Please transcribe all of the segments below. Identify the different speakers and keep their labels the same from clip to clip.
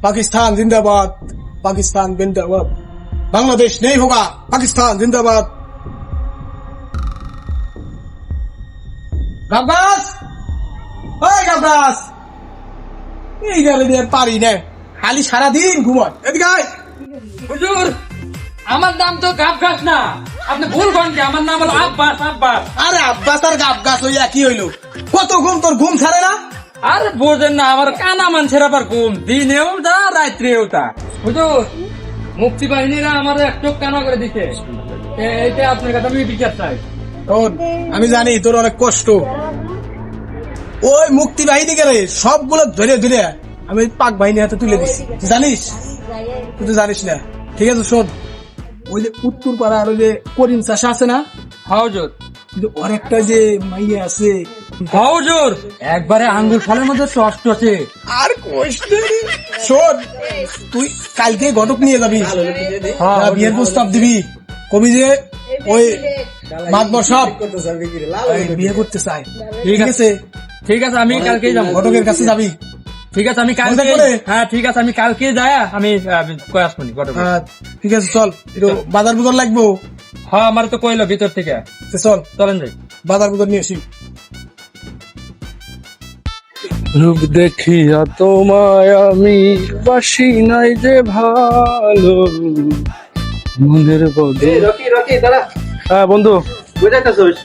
Speaker 1: पाकिस्तान जिंदाबाद, पाकिस्तान जिंदाबाद, बांग्लादेश नहीं होगा, पाकिस्तान जिंदाबाद। গাবগাছ, ওই গাবগাছ, এই গেলে দিয়ে পারি না, খালি সারাদিন ঘুমায়। এদিকে আয়।
Speaker 2: হুজুর, আমার নাম তো গাবগাছ না, আপনি ভুল করেন কি? আমার নাম হলো আব্বাস। আব্বাস।
Speaker 1: আরে আব্বাস আর গাবগাছ ওই একই হইলো। কত ঘুম তোর, ঘুম ছাড়ে না?
Speaker 2: আরে বোঝেন না, আমার কানা মানুষের আবার ঘুম দিনেও তা রাত্রেও তা। হুজুর, মুক্তি বাহিনীরা আমার এক চোখ কানা করে দিচ্ছে, এইটা আপনার কাছে আমি বিচার চাই।
Speaker 1: শোন, আমি জানি তোর অনেক কষ্ট। ওই মুক্তি বাহিনী গেলে সবগুলো ধরে ধরে আমি পাক বাহিনীর হাতে তুলে দিচ্ছি, তুই জানিস? তুই তো জানিস না। ঠিক আছে শোন, ওই যে উত্তর পাড়ার ওই যে করিম চাষা আছে না,
Speaker 2: হুজুর,
Speaker 1: কিন্তু ওর একটা যে মাইয়া আছে,
Speaker 2: হুজুর, একবারে আঙ্গুল ফলের মধ্যে টস্ট আছে।
Speaker 1: আর কোশ শোন, তুই কালকে ঘটক নিয়ে যাবি, বিয়ের প্রস্তাব দিবি, কবি যে ওই মাতবর সব বিয়ে করতে চায়। ঠিক আছে,
Speaker 2: ঠিক আছে, আমি কালকেই যাবো।
Speaker 1: ঘটকের কাছে যাবি।
Speaker 2: ঠিক আছে, আমি কালকে, হ্যাঁ ঠিক আছে, আমি কালকে যাই, আমি কয়ে আসবো।
Speaker 1: ঠিক আছে চল, একটু বাজার বুজার লাগবো।
Speaker 2: হ্যাঁ, আমার তো কইলো ভিতর থেকে।
Speaker 1: চল
Speaker 2: চলেন যাই,
Speaker 1: বাজার বুজার নিয়ে আসি।
Speaker 3: রূপ দেখিয়া তোমায় আমি বাসি নাই যে ভালো মনের বদলে।
Speaker 4: রকি দাঁড়া,
Speaker 3: হ্যাঁ বন্ধু,
Speaker 4: বুঝাইতেছিস?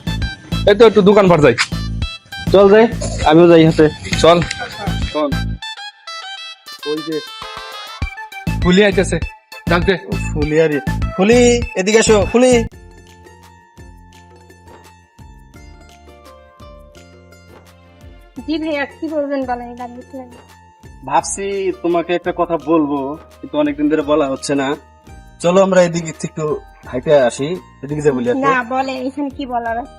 Speaker 3: এই তো একটু দোকান পার যাই।
Speaker 4: চল যাই, আমিও যাই হাতে।
Speaker 3: চল চল। ওই যে ফুলি আইতেছে, ডাক দে।
Speaker 4: ফুলি আরে ফুলি, এদিকে এসো ফুলি।
Speaker 5: জি ভাইয়া, কি বলবেন বলেন, ডাকবেন।
Speaker 4: ভাবছি তোমাকে একটা কথা বলবো, কিন্তু অনেকদিন ধরে বলা হচ্ছে না। চলো আমরা এদিকে একটু হাইটে আসি, এদিকে যাই বলি।
Speaker 5: না বলেন, এখানে কি বলার আছে?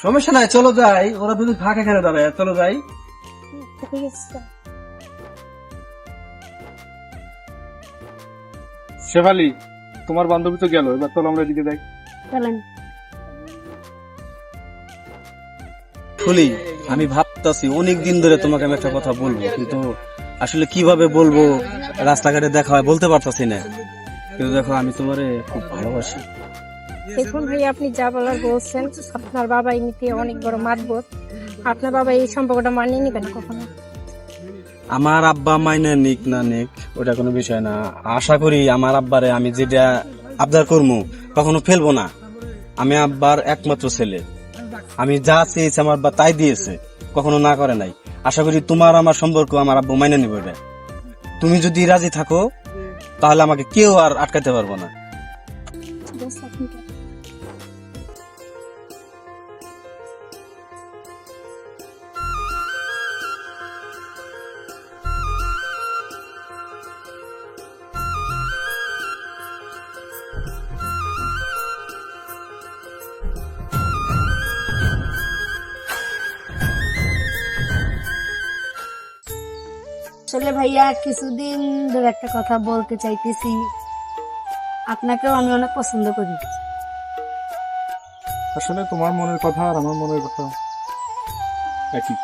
Speaker 4: সমস্যা নাই, চলো যাই। ওরা দুজন ফাঁকা এখানে দাঁড়ায়, চলো যাই।
Speaker 5: ঠিক আছে।
Speaker 3: শেফালি, তোমার বান্ধবী তো গেল, এবার চলো আমরা এদিকে যাই।
Speaker 5: চলেন।
Speaker 4: ফুলি, আমি ভাবতাছি অনেকদিন ধরে তোমাকে আমি একটা কথা বলবো, কিন্তু আসলে কিভাবে বলবো, রাস্তাঘাটে দেখা হয় বলতে পারতাছি না। কিন্তু দেখো, আমি তোমারে খুব ভালোবাসি।
Speaker 5: দেখুন ভাইয়া, আপনি যা বলার বলছেন, আপনার বাবা এমনিতে অনেক বড় মাতবর, আপনার বাবা এই সম্পর্কটা মানিয়ে নিবেন কখনো?
Speaker 4: আমার আব্বা মাইনে নিক না নিক ওটা কোনো বিষয় না। আশা করি আমার আব্বারে আমি যেটা আবদার করবো কখনো ফেলবো না। আমি আব্বার একমাত্র ছেলে, আমি যা চেয়েছি আমার আব্বা তাই দিয়েছে, কখনো না করে নাই। আশা করি তোমার আমার সম্পর্ক আমার আব্বু মাইনে নিবে। এটা তুমি যদি রাজি থাকো তাহলে আমাকে কেউ আর আটকাতে পারবো না।
Speaker 5: আসলে ভাইয়া, কিছুদিন ধরে একটা কথা বলতে চাইতেছি, আপনাকেও আমি অনেক পছন্দ করি।
Speaker 3: আসলে তোমার মনের কথা আর আমার মনের কথা একই।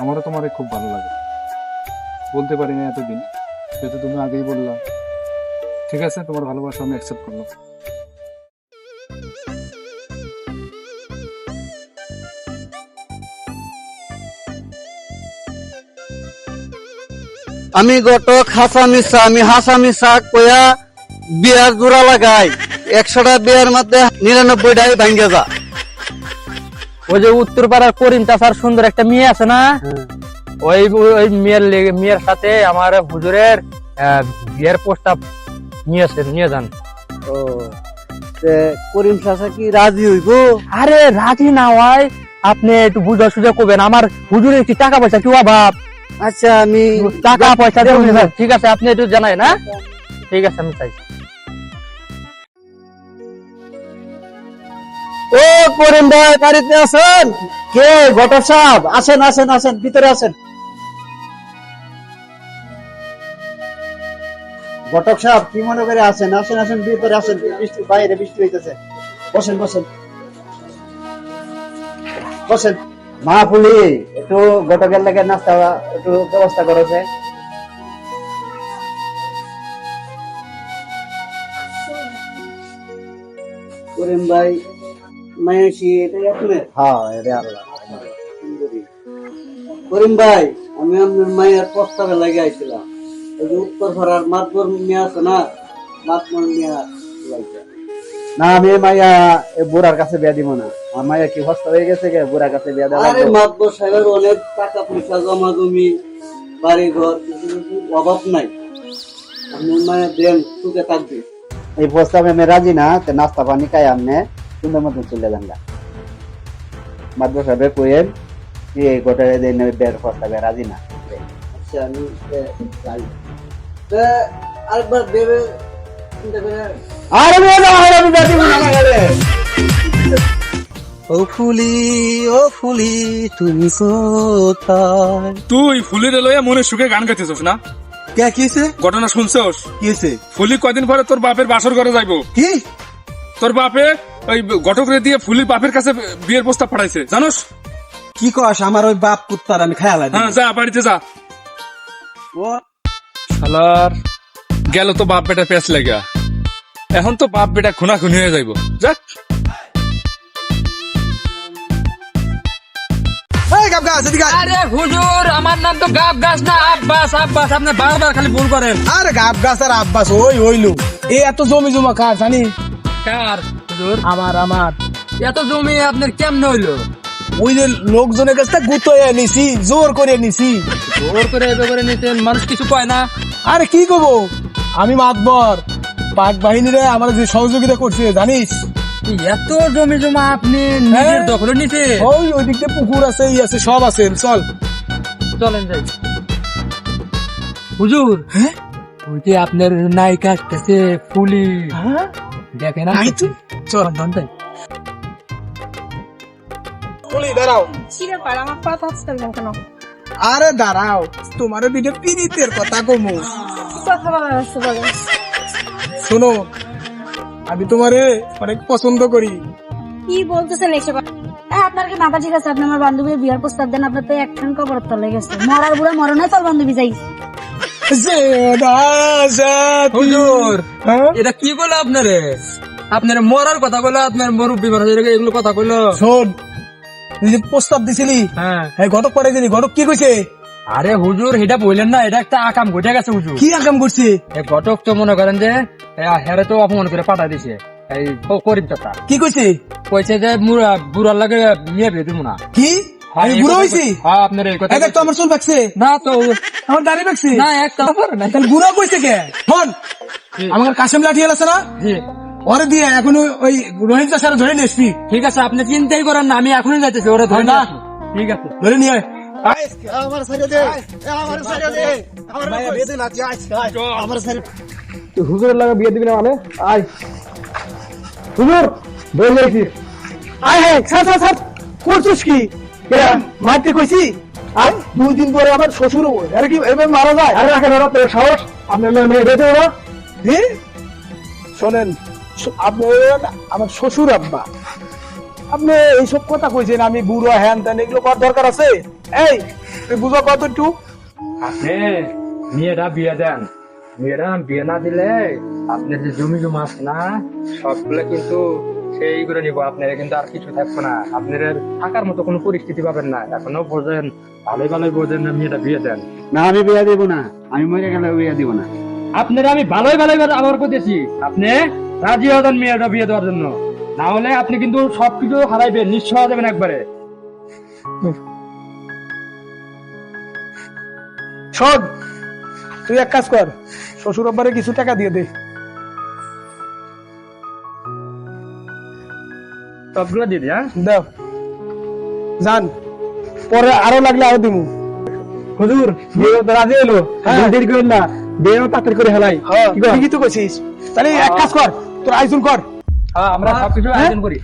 Speaker 3: আমারও তোমারে খুব ভালো লাগে, বলতে পারি না এতদিন, যেহেতু তুমি আগেই বললা। ঠিক আছে, তোমার ভালোবাসা আমি অ্যাকসেপ্ট করলাম।
Speaker 6: আমি গটক হাসামিসা, আমি হাসামিসা কয়া বিয়ার জোড়া লাগাই, 100টা বিয়ার মধ্যে 99টাই ভাঙ্গে যা।
Speaker 2: ওই যে উত্তর পাড়ার করিম চাষার সুন্দর একটা মেয়ে আছে না, ওই ওই মেয়ের সাথে আমার হুজুরের বিয়ের প্রস্তাব নিয়ে যান।
Speaker 6: ও, করিম চাচা কি রাজি হইব?
Speaker 2: আরে রাজি না হয় আপনি একটু বুঝা সুঝা করবেন, আমার হুজুরের কি টাকা পয়সা কি অভাব?
Speaker 6: আচ্ছা, আমি
Speaker 2: টাকা পয়সা ঠিক আছে, আপনি একটু জানাই না। ঠিক আছে, আমি চাই।
Speaker 6: ও করিম ভাই, বাড়িতে আছেন? কে? ঘটক সাহেব, আসেন আসেন আসেন, ভিতরে আসেন। ঘটক সাহেব, কি মনে করে আসেন? আসেন আসেন, ভিতরে আসেন। বৃষ্টি, বাইরে বৃষ্টি হইতেছে। বসেন বসেন বসেন। মাহফুলি, একটু ঘটকের লাগে নাস্তা একটু ব্যবস্থা করেছে। করিম ভাই মায়াসি এটা আপনার? হ্যাঁ এটা আল্লাহ। করিম ভাই আমি আপনার মায়ের প্রস্তাবে লাগে আইছিলাম, এই যে উত্তর পাড়ার মাতবর মিয়া আছে না, মাতবর মিয়া লাগবে
Speaker 7: না। আমি মাইয়া বুড়ার কাছে বিয়া দিব না। আমার মাইয়া কি হস্ত হয়ে গেছে গে বুড়ার কাছে বিয়া দেওয়া
Speaker 6: আরে
Speaker 7: লাগবে?
Speaker 6: মাতবর সাহেবের অনেক টাকা পয়সা জমা জমি বাড়ি ঘর কিছু অভাব নাই, আপনার মায়ের দেন সুখে থাকবে।
Speaker 7: এই প্রস্তাবে আমি রাজি না। তো নাস্তা পানি খাই আমনে সুন্দর মতন চলে যান গা। মাদবর সাহেব কইেন কি এই গোটা দিন বিয়ের প্রস্তাবে রাজি না।
Speaker 6: আচ্ছা আমি যাই। তা আরেকবার ভেবে চিন্তা করে
Speaker 7: আরে বিয়া না হয় আমি বিয়া দিব না গেলে।
Speaker 6: ও ফুলি তুমি কোথায়?
Speaker 3: তুই ফুলির লইয়া মনে সুখে গান গাইতেছস না?
Speaker 6: কে কিছে
Speaker 3: ঘটনা শুনছস?
Speaker 6: কিছে
Speaker 3: ফুলি কয়দিন পরে তোর বাপের বাসর ঘরে যাইবো।
Speaker 6: কি?
Speaker 3: তোর বাপে ওই ঘটকরে দিয়ে ফুলির বাপের কাছে বিয়ের প্রস্তাব পাঠাইছে, জানোস?
Speaker 6: কি কস? আমার ওই বাপ কুত্তার আমি খেয়াল
Speaker 3: হ্যাঁ যা বাড়িতে যা।
Speaker 6: ও
Speaker 3: শালার গেল তো বাপ বেটা পেঁচ লাগা, এখন তো বাপ বেটা খুনাখুনি হয়ে যাইবো। যাক
Speaker 1: এই গাব গাছ এদিকে আয়।
Speaker 2: আরে হুজুর আমার নাম তো গাব গাছ না, আব্বাস। আব্বাস আপনি বারবার খালি ভুল করেন।
Speaker 1: আরে গাব গাছ আর আব্বাস ওই হইলো। এই এত জমি জমা কার জানি?
Speaker 2: কার হুজুর?
Speaker 1: আমার আমার
Speaker 2: এত জমি আপনার কেমনে হইলো?
Speaker 1: ওই যে লোকজনের কাছ থেকে গুতোয় নিছি, জোর করে নিছি।
Speaker 2: জোর করে এভাবে করে নিতেন, মানুষ কিছু কয় না?
Speaker 1: আরে কি কব, আমি মাতবর পাক বাহিনীরা আমার যে সহযোগিতা করছে জানিস।
Speaker 2: এত জমি জমা আপনি নিজের দখলে নিতে?
Speaker 1: ওই দিক দিয়ে পুকুর আছে, ই আছে, সব আছে। চল
Speaker 2: চলেন যাই। হুজুর ওই যে আপনার নায়িকা আসতেছে ফুলি, দেখেন
Speaker 1: নাই তুই? চল ফুলি দাঁড়াও।
Speaker 5: ছিঁড়ে পার আমার কথা হচ্ছে না কেন?
Speaker 1: আরে দাঁড়াও, তোমার দুইটা পিরিতের কথা কমু।
Speaker 5: কি কথা বলার আছে বলেন।
Speaker 1: শোনো, আমি তোমারে অনেক পছন্দ করি।
Speaker 5: কি বলতেছেন এসব?
Speaker 8: আপনার কি মাথা ঠিক আছে? আপনি আমার বান্ধবীর বিয়ার প্রস্তাব দেন, আপনার তো একখান কবর তলে গেছে। মরার বুড়া মরণে তোর বান্ধবী যাই।
Speaker 2: হুজুর এটা কি বলে আপনারে? আপনার মরার কথা বলে আপনার মুরব্বী মানুষ এগুলো কথা কইলো?
Speaker 1: শোন, তুই যে প্রস্তাব দিছিলি,
Speaker 2: হ্যাঁ
Speaker 1: হ্যাঁ ঘটক পাঠাইছিলি, ঘটক কি কইছে?
Speaker 2: আরে হুজুর এটা বললেন না, এটা একটা আকাম ঘটে গেছে হুজুর।
Speaker 1: কি আকাম করছে?
Speaker 2: এই ঘটক তো মনে করেন যে হেরে তো অপমান করে পাঠা দিছে। এই করিম চাচা
Speaker 1: কি কইছে?
Speaker 2: কইছে যে বুড়ার লাগে নিয়ে বিয়ে দিব না।
Speaker 1: কি আমি বুড়ো হয়েছি?
Speaker 2: হ্যাঁ আপনার এই কথা
Speaker 1: এক তো আমার চুল পাকছে,
Speaker 2: না তো
Speaker 1: আমার দাড়ি পাকছে।
Speaker 2: না একটা না।
Speaker 1: তাহলে বুড়ো কইছে কে? শোন, আমার কাশেম লাঠি আছে না,
Speaker 2: জি
Speaker 1: ওরে দিয়ে এখন ওই রোহিত চাষারা ধরে নিয়ে আসবি।
Speaker 2: ঠিক আছে, আপনি চিন্তাই করেন না, আমি এখনই যাইতেছি ওরা ধরে
Speaker 1: না।
Speaker 2: না। ঠিক আছে
Speaker 1: ধরে নিয়ে আয়।
Speaker 7: হুজুরের লাগে বিয়ে দিবি না মানে? আয় হুজুর বলে যাইছি। আয় হ্যাঁ স্যার করছিস কি? মারতে কইছি। আর 2 দিন পরে আমার শ্বশুর আরে কি এভাবে মারা যায়? আরে রাখেন ওরা তো সাহস। আপনার মেয়ে বেঁচে না?
Speaker 1: শোনেন, আপনি আমার শ্বশুর আব্বা, আপনি এইসব কথা কইছেন আমি বুড়ো হ্যান ত্যান, এগুলো করার দরকার আছে? এই তুই বুঝো কত একটু।
Speaker 2: আপনি মেয়েরা বিয়ে দেন, মেয়েরা বিয়ে না দিলে আপনার যে জমি জমা আছে না সবগুলো কিন্তু সেই করে নিবো। আপনার কিন্তু আর কিছু থাকবে না, আপনার থাকার মতো কোনো পরিস্থিতি পাবেন না। এখনো বোঝেন, ভালোই ভালোই বোঝেন না, মেয়েটা বিয়ে দেন।
Speaker 7: না আমি বিয়ে দিব না, আমি মরে গেলে বিয়ে দিব না।
Speaker 2: আপনারা আমি ভালোই ভালোই আবার করতেছি, আপনি রাজি হতেন মেয়েটা বিয়ে দেওয়ার জন্য, না হলে আপনি কিন্তু সবকিছু হারাইবেন, নিঃস্ব হয়ে যাবেন একবারে।
Speaker 1: শোন, তুই এক কাজ কর, শ্বশুর আব্বারে কিছু টাকা দিয়ে দে।
Speaker 2: সবগুলো দিয়ে দিই।
Speaker 1: দাও, জান, পরে আরো লাগলে আরো দিমু।
Speaker 7: হুজুর বিয়ে তো রাজি হলো, দেরি করেন না, বিয়ে তাড়াতাড়ি করে হেলাই।
Speaker 1: ঠিকই তো কইছিস। তাহলে এক কাজ কর, তোর আয়োজন কর।
Speaker 2: হ্যাঁ আমরা সবকিছু আয়োজন করি।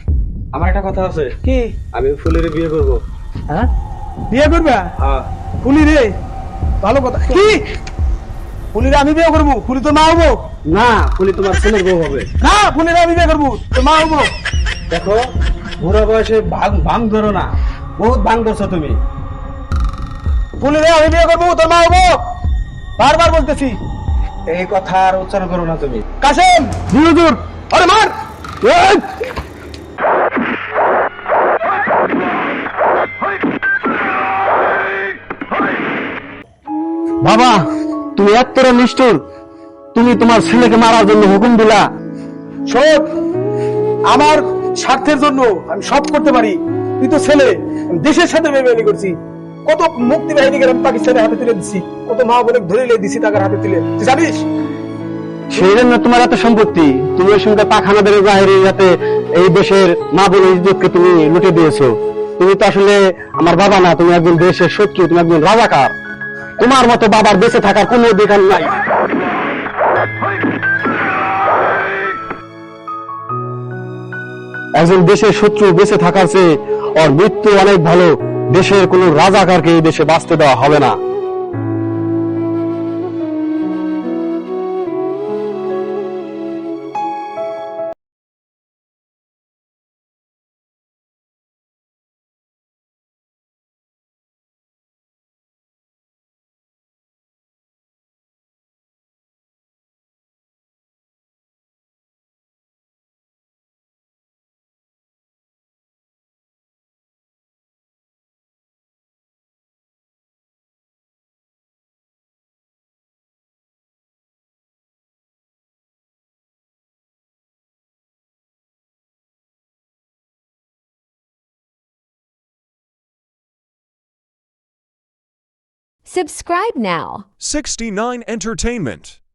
Speaker 4: আমার একটা কথা আছে,
Speaker 1: কি?
Speaker 4: আমি ফুলের বিয়ে করব।
Speaker 2: হ্যাঁ
Speaker 1: বিয়ে করবে?
Speaker 4: হ্যাঁ
Speaker 1: ফুলি রে, ভালো কথা। কি ফুলিরে আমি বিয়ে করবো? ফুলি তো মা হবো
Speaker 4: না, ফুলি তোমার ছেলের বউ হবে।
Speaker 1: না, ফুলিরে আমি বিয়ে করবো, তো মা হবো।
Speaker 4: দেখো বুড়া বয়সে ভাঙ ধরো না, বহুত ভাঙ ধরছো তুমি।
Speaker 1: ফুলিরে আমি বিয়ে করবো, তোর মা হবো, বারবার বলতেছি।
Speaker 4: এই কথা আর উচ্চারণ করো না তুমি।
Speaker 1: কাসেম, হুজুর, আরে মার।
Speaker 7: বাবা, তুমি এতটা নিষ্ঠুর, তুমি তোমার ছেলেকে মারার জন্য হুকুম দিলা। শোন, আমার স্বার্থের জন্য আমি সব করতে পারি, তুই তো ছেলে, আমি দেশের সাথে বেমানি করছি। কত মুক্তি বাহিনীকে আমি পাকিস্তানের হাতে তুলে দিচ্ছি, কত মা বোনে ধরে দিচ্ছি টাকার হাতে তুলে, তুই জানিস? সেই জন্য তোমার এত সম্পত্তি, তুমি ওই সঙ্গে পাখানাদের বাহিরে যাতে এই দেশের মা বোনের ইজ্জতকে তুমি লুটে দিয়েছো। তুমি তো আসলে আমার বাবা না, তুমি একজন দেশের শত্রু, তুমি একজন রাজাকার। তোমার মতো বাবার বেঁচে থাকার কোনো অধিকার নাই। একজন দেশের শত্রু বেঁচে থাকার চেয়ে ওর মৃত্যু অনেক ভালো। দেশের কোন রাজাকারকে এই দেশে বাঁচতে দেওয়া হবে না।
Speaker 9: Subscribe now.
Speaker 10: 69 Entertainment.